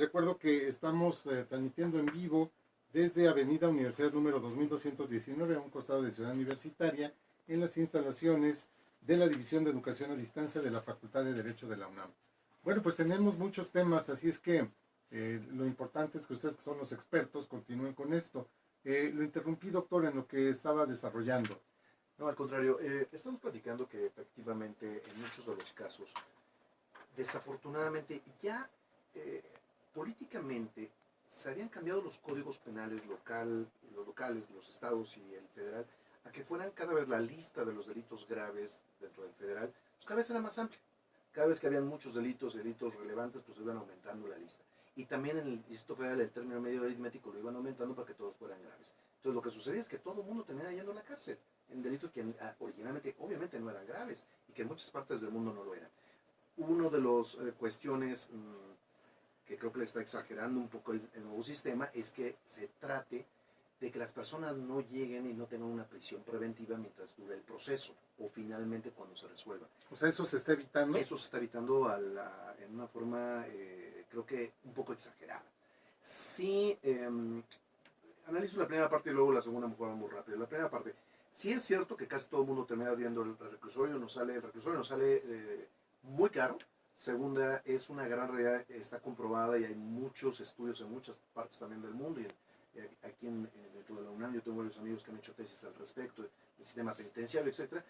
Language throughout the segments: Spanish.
Les recuerdo que estamos transmitiendo en vivo desde Avenida Universidad número 2219, a un costado de Ciudad Universitaria, en las instalaciones de la División de Educación a Distancia de la Facultad de Derecho de la UNAM. Bueno, pues tenemos muchos temas, así es que lo importante es que ustedes, que son los expertos, continúen con esto. Lo interrumpí, doctor, en lo que estaba desarrollando. No, al contrario, estamos platicando que efectivamente en muchos de los casos, desafortunadamente ya eh, políticamente se habían cambiado los códigos penales los locales, los estados y el federal, a que fueran cada vez la lista de los delitos graves dentro del federal, pues cada vez era más amplia. Cada vez que habían muchos delitos relevantes, pues iban aumentando la lista. Y también en el Distrito Federal el término medio aritmético lo iban aumentando para que todos fueran graves. Entonces lo que sucedía es que todo el mundo terminaba yendo a la cárcel en delitos que originalmente obviamente no eran graves y que en muchas partes del mundo no lo eran. Una de las cuestiones que creo que le está exagerando un poco el nuevo sistema es que se trate de que las personas no lleguen y no tengan una prisión preventiva mientras dure el proceso o finalmente cuando se resuelva. O sea, ¿eso se está evitando? Eso se está evitando en una forma, creo que un poco exagerada. Sí, analizo la primera parte y luego la segunda mejor muy rápido. La primera parte, sí es cierto que casi todo el mundo termina viendo el reclusorio, el reclusorio nos sale muy caro. Segunda, es una gran realidad, está comprobada y hay muchos estudios en muchas partes también del mundo. Y aquí dentro de la UNAM yo tengo varios amigos que han hecho tesis al respecto del sistema penitenciario, etcétera,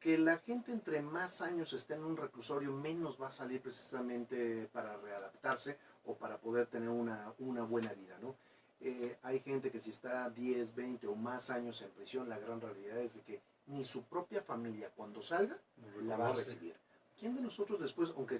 que la gente entre más años esté en un reclusorio, menos va a salir precisamente para readaptarse o para poder tener una buena vida, ¿no? Hay gente que si está 10, 20 o más años en prisión, la gran realidad es de que ni su propia familia cuando salga la va a recibir. ¿Quién de nosotros después, aunque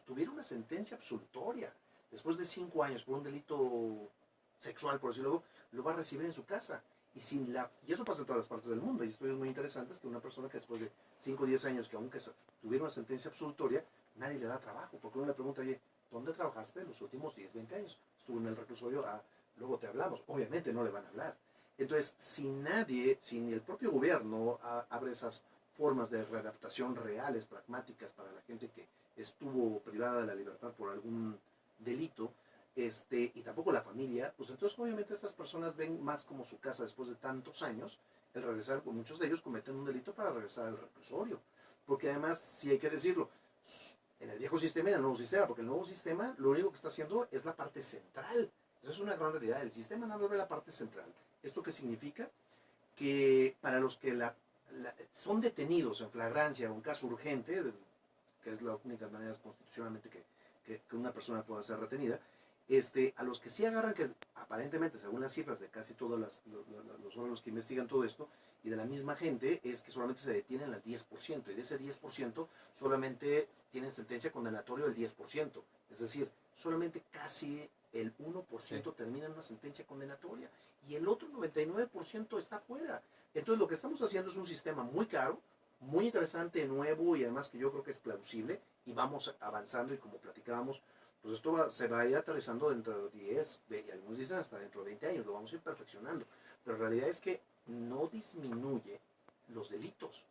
tuviera una sentencia absolutoria, después de 5 años por un delito sexual, por decirlo, lo va a recibir en su casa? Y eso pasa en todas las partes del mundo. Hay estudios muy interesantes que una persona que después de 5 o 10 años, que aunque tuviera una sentencia absolutoria, nadie le da trabajo. Porque uno le pregunta, oye, ¿dónde trabajaste los últimos 10, 20 años? Estuve en el reclusorio, luego te hablamos. Obviamente no le van a hablar. Entonces, si ni el propio gobierno abre esas formas de readaptación reales, pragmáticas para la gente que estuvo privada de la libertad por algún delito, y tampoco la familia, pues entonces obviamente estas personas ven más como su casa después de tantos años, el regresar, pues muchos de ellos cometen un delito para regresar al reclusorio, porque además, si hay que decirlo, en el viejo sistema y en el nuevo sistema, porque el nuevo sistema lo único que está haciendo es la parte central. Eso es una gran realidad. El sistema no ve la parte central. ¿Esto qué significa? Que para los que son detenidos en flagrancia o en caso urgente, que es la única manera constitucionalmente que una persona pueda ser retenida, a los que sí agarran, que aparentemente, según las cifras de casi todos los órganos que investigan todo esto, y de la misma gente, es que solamente se detienen al 10%, y de ese 10% solamente tienen sentencia condenatoria del 10%, es decir, solamente casi el 1% termina en una sentencia condenatoria, y el otro 99% está fuera. Entonces lo que estamos haciendo es un sistema muy caro, muy interesante, nuevo, y además que yo creo que es plausible, y vamos avanzando, y como platicábamos, pues esto se va a ir aterrizando dentro de 10, y algunos dicen hasta dentro de 20 años, lo vamos a ir perfeccionando. Pero la realidad es que no disminuye los delitos.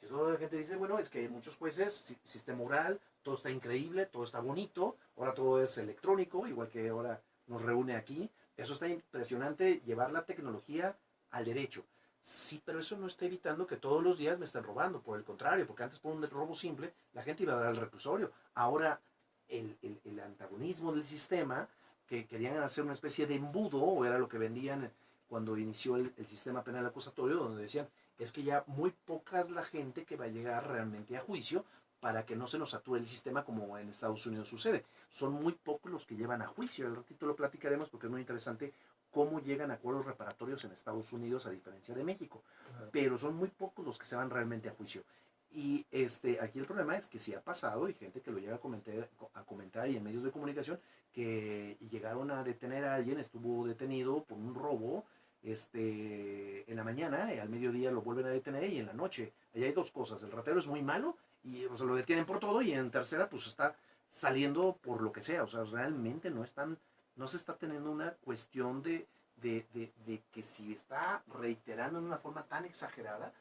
Y eso la gente dice, bueno, es que hay muchos jueces, sistema oral, todo está increíble, todo está bonito, ahora todo es electrónico, igual que ahora nos reúne aquí. Eso está impresionante, llevar la tecnología al derecho. Sí, pero eso no está evitando que todos los días me estén robando, por el contrario, porque antes por un robo simple la gente iba a dar al reclusorio. Ahora el antagonismo del sistema, que querían hacer una especie de embudo, o era lo que vendían cuando inició el sistema penal acusatorio, donde decían, es que ya muy poca es la gente que va a llegar realmente a juicio para que no se nos sature el sistema como en Estados Unidos sucede. Son muy pocos los que llevan a juicio. Al ratito lo platicaremos porque es muy interesante cómo llegan a acuerdos reparatorios en Estados Unidos a diferencia de México. Pero son muy pocos los que se van realmente a juicio. Y aquí el problema es que sí ha pasado, y gente que lo llega a comentar y en medios de comunicación, que llegaron a detener a alguien, estuvo detenido por un robo en la mañana, y al mediodía lo vuelven a detener, y en la noche. Allá hay dos cosas: el ratero es muy malo, y o sea, lo detienen por todo, y en tercera, pues está saliendo por lo que sea. O sea, realmente no se está teniendo una cuestión de que si está reiterando en una forma tan exagerada,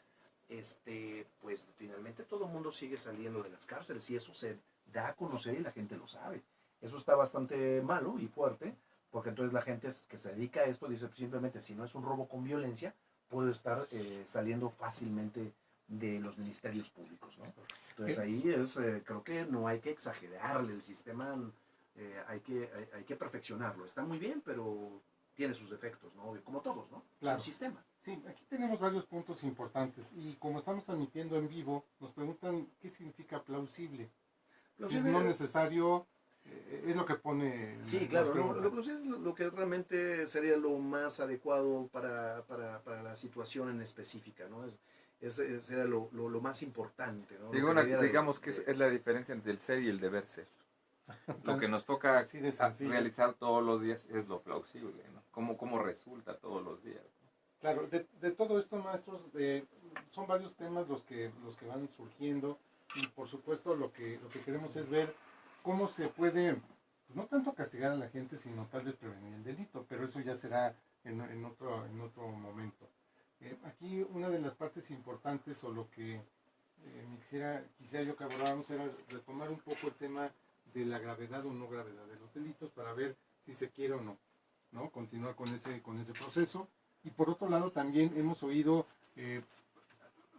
pues finalmente todo el mundo sigue saliendo de las cárceles, y eso se da a conocer y la gente lo sabe. Eso está bastante malo y fuerte, porque entonces la gente que se dedica a esto dice pues, simplemente si no es un robo con violencia, puede estar saliendo fácilmente de los ministerios públicos, ¿no? Entonces ahí creo que no hay que exagerarle el sistema, hay que perfeccionarlo. Está muy bien, pero tiene sus defectos, ¿no? Como todos, ¿no? Claro. Es un sistema. Sí, aquí tenemos varios puntos importantes y como estamos transmitiendo en vivo, nos preguntan qué significa plausible. Es no necesario, es lo que pone. Sí, claro, lo plausible es lo que realmente sería lo más adecuado para la situación en específica, ¿no? Sería lo más importante, ¿no? Digamos que es la diferencia entre el ser y el deber ser. Lo que nos toca realizar todos los días es lo plausible, ¿no? Cómo resulta todos los días, ¿no? Claro, de todo esto, maestros, son varios temas los que van surgiendo y por supuesto lo que queremos es ver cómo se puede, pues, no tanto castigar a la gente, sino tal vez prevenir el delito, pero eso ya será en otro momento. Aquí una de las partes importantes o lo que quisiera yo que abordáramos era retomar un poco el tema de la gravedad o no gravedad de los delitos para ver si se quiere o no continuar con ese proceso. Y por otro lado también hemos oído,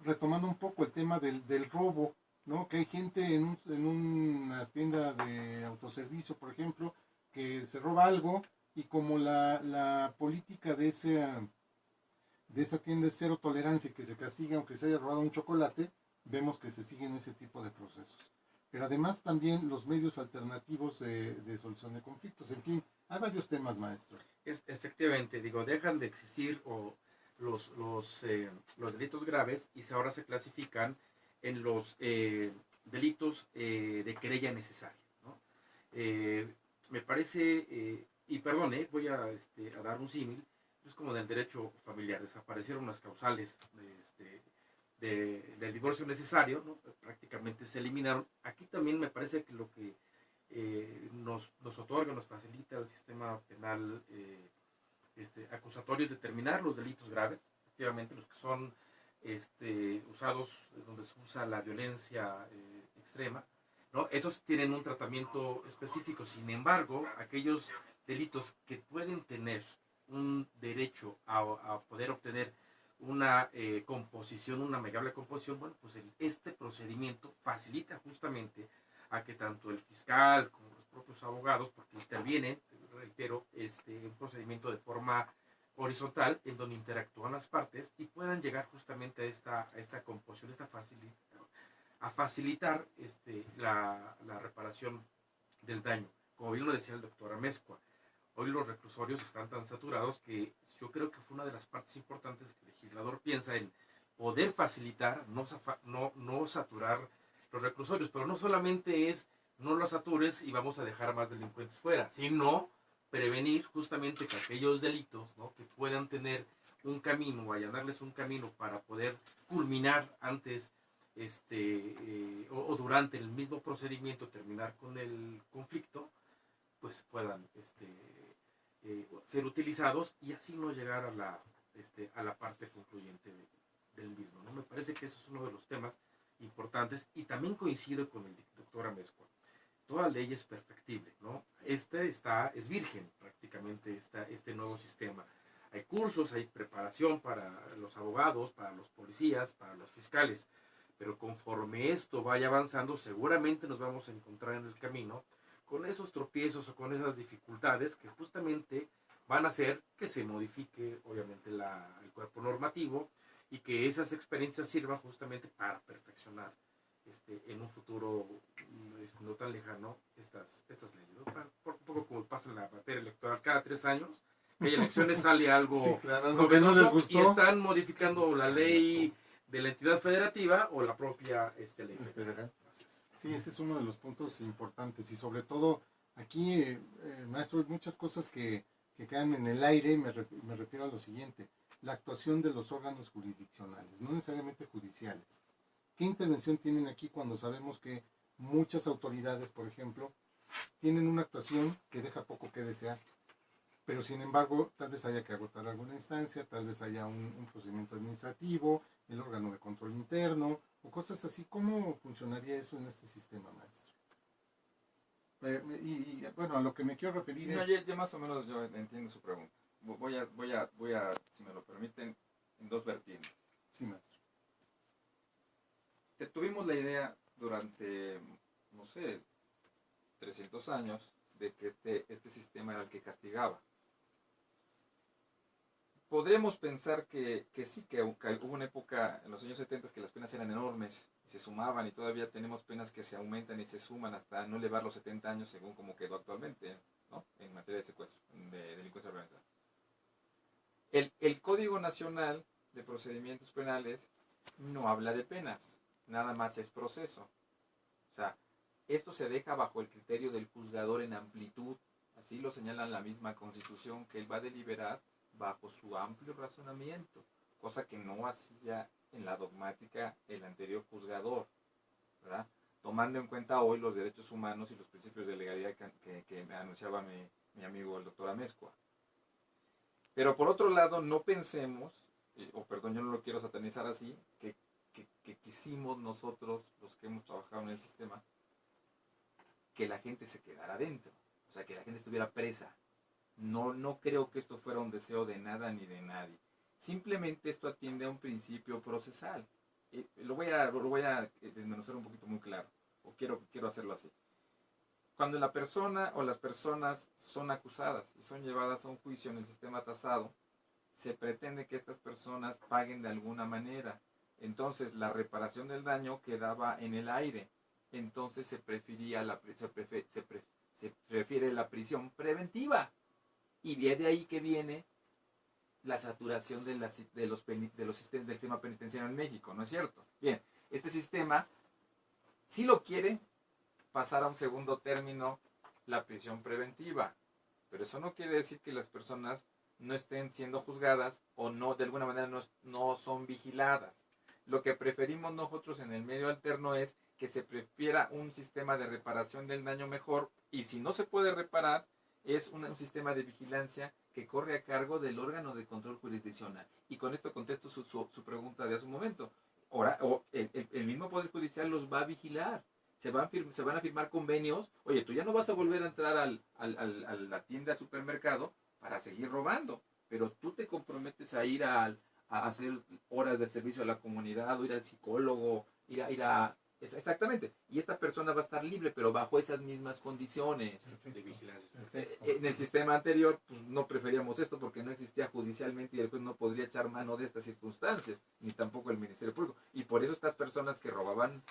retomando un poco el tema del robo, ¿no? Que hay gente en una tienda de autoservicio, por ejemplo, que se roba algo y como la política de esa tienda es cero tolerancia, que se castiga aunque se haya robado un chocolate, vemos que se siguen ese tipo de procesos. Pero además también los medios alternativos de solución de conflictos, en fin, hay varios temas, maestro. Efectivamente, dejan de existir los delitos graves y ahora se clasifican en los delitos de querella necesaria, ¿no? Me parece, y perdón, voy a dar un símil, es como del derecho familiar, desaparecieron las causales del divorcio necesario, ¿no? Prácticamente se eliminaron. Aquí también me parece que lo que nos otorga, nos facilita el sistema penal acusatorio es determinar los delitos graves, efectivamente los que son usados, donde se usa la violencia extrema, ¿no? Esos tienen un tratamiento específico. Sin embargo, aquellos delitos que pueden tener un derecho a poder obtener una composición, una amigable composición, bueno, pues este procedimiento facilita justamente a que tanto el fiscal como los propios abogados, porque intervienen, reitero, un procedimiento de forma horizontal en donde interactúan las partes y puedan llegar justamente a esta composición, a facilitar la reparación del daño. Como bien lo decía el doctor Amezcua, hoy los reclusorios están tan saturados que yo creo que fue una de las partes importantes que el legislador piensa en poder facilitar, no saturar los reclusorios, pero no solamente es no los satures y vamos a dejar más delincuentes fuera, sino prevenir justamente que aquellos delitos, ¿no? Que puedan tener un camino o allanarles un camino para poder culminar antes o durante el mismo procedimiento terminar con el conflicto, pues puedan ser utilizados y así no llegar a la parte concluyente del mismo, ¿no? Me parece que ese es uno de los temas importantes y también coincido con el doctor Amezcua. Toda ley es perfectible, ¿no? Es virgen prácticamente este nuevo sistema. Hay cursos, hay preparación para los abogados, para los policías, para los fiscales, pero conforme esto vaya avanzando, seguramente nos vamos a encontrar en el camino con esos tropiezos o con esas dificultades que justamente van a hacer que se modifique, obviamente, el cuerpo normativo y que esas experiencias sirvan justamente para perfeccionar en un futuro no tan lejano estas leyes, ¿no? Un poco como pasa en la materia electoral, cada 3 años que hay elecciones sale algo sí, claro, novedoso, no les gustó, y están modificando la ley de la entidad federativa o la propia ley federal. Sí, ese es uno de los puntos importantes y sobre todo aquí, maestro, hay muchas cosas que quedan en el aire y me refiero a lo siguiente, la actuación de los órganos jurisdiccionales, no necesariamente judiciales. ¿Qué intervención tienen aquí cuando sabemos que muchas autoridades, por ejemplo, tienen una actuación que deja poco que desear? Pero sin embargo, tal vez haya que agotar alguna instancia, tal vez haya un procedimiento administrativo, el órgano de control interno, o cosas así. ¿Cómo funcionaría eso en este sistema, maestro? Bueno, a lo que me quiero referir No, es... ya más o menos yo entiendo su pregunta. Voy a, si me lo permiten, en dos vertientes. Sí, maestro. Tuvimos la idea durante, no sé, 300 años de que este sistema era el que castigaba. Podríamos pensar que sí, que hubo una época en los años 70 que las penas eran enormes y se sumaban, y todavía tenemos penas que se aumentan y se suman hasta no elevar los 70 años según como quedó actualmente, ¿no? En materia de secuestro, de delincuencia organizada. El Código Nacional de Procedimientos Penales no habla de penas, nada más es proceso. O sea, esto se deja bajo el criterio del juzgador en amplitud, así lo señala la misma Constitución, que él va a deliberar bajo su amplio razonamiento, cosa que no hacía en la dogmática el anterior juzgador, ¿verdad? Tomando en cuenta hoy los derechos humanos y los principios de legalidad que me anunciaba mi amigo el doctor Amezcua. Pero por otro lado, no pensemos, o perdón, yo no lo quiero satanizar así, que quisimos nosotros, los que hemos trabajado en el sistema, que la gente se quedara dentro, o sea, que la gente estuviera presa. No creo que esto fuera un deseo de nada ni de nadie. Simplemente esto atiende a un principio procesal. Lo voy a desmenuzar un poquito muy claro, o quiero hacerlo así. Cuando la persona o las personas son acusadas y son llevadas a un juicio en el sistema tasado, se pretende que estas personas paguen de alguna manera. Entonces la reparación del daño quedaba en el aire. Entonces se prefiere la prisión preventiva. Y de ahí que viene la saturación del sistema penitenciario en México, ¿no es cierto? Bien, este sistema sí lo quiere pasar a un segundo término, la prisión preventiva, pero eso no quiere decir que las personas no estén siendo juzgadas o no, de alguna manera no son vigiladas. Lo que preferimos nosotros en el medio alterno es que se prefiera un sistema de reparación del daño mejor, y si no se puede reparar, es un sistema de vigilancia que corre a cargo del órgano de control jurisdiccional. Y con esto contesto su pregunta de hace un momento. Ahora, el mismo Poder Judicial los va a vigilar. Se van a firmar convenios. Oye, tú ya no vas a volver a entrar a la tienda, al supermercado, para seguir robando, pero tú te comprometes a ir a hacer horas del servicio a la comunidad, o ir al psicólogo, exactamente. Y esta persona va a estar libre, pero bajo esas mismas condiciones. De vigilancia. En el sistema anterior, pues, no preferíamos esto porque no existía judicialmente y el juez no podría echar mano de estas circunstancias, ni tampoco el Ministerio Público. Y por eso estas personas que robaban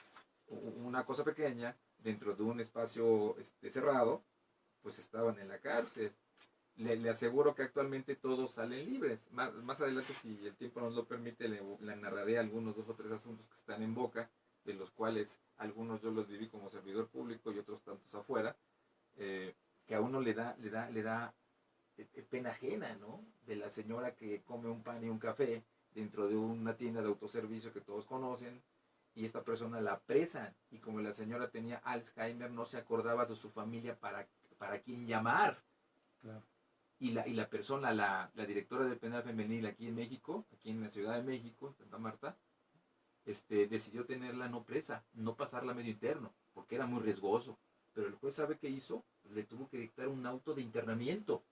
una cosa pequeña dentro de un espacio cerrado, pues estaban en la cárcel. Le aseguro que actualmente todos salen libres. Más adelante, si el tiempo nos lo permite, le narraré algunos 2 o 3 asuntos que están en boca, de los cuales algunos yo los viví como servidor público y otros tantos afuera, que a uno le da pena ajena, ¿no? De la señora que come un pan y un café dentro de una tienda de autoservicio que todos conocen, y esta persona la apresan, y como la señora tenía Alzheimer, no se acordaba de su familia para quién llamar. Claro. Y la persona, la directora del penal femenil aquí en México, aquí en la Ciudad de México, Santa Marta, decidió tenerla no presa, no pasarla a medio interno, porque era muy riesgoso. Pero el juez, ¿sabe qué hizo? Le tuvo que dictar un auto de internamiento.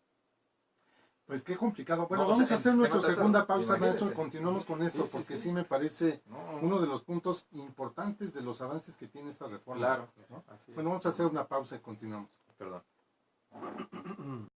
Pues qué complicado. Bueno, No, vamos a hacer nuestra segunda pausa, imagínese. maestro, y continuamos con esto, porque sí me parece uno de los puntos importantes de los avances que tiene esta reforma. Claro. ¿No? Así es. Bueno, vamos a hacer una pausa y continuamos. Perdón.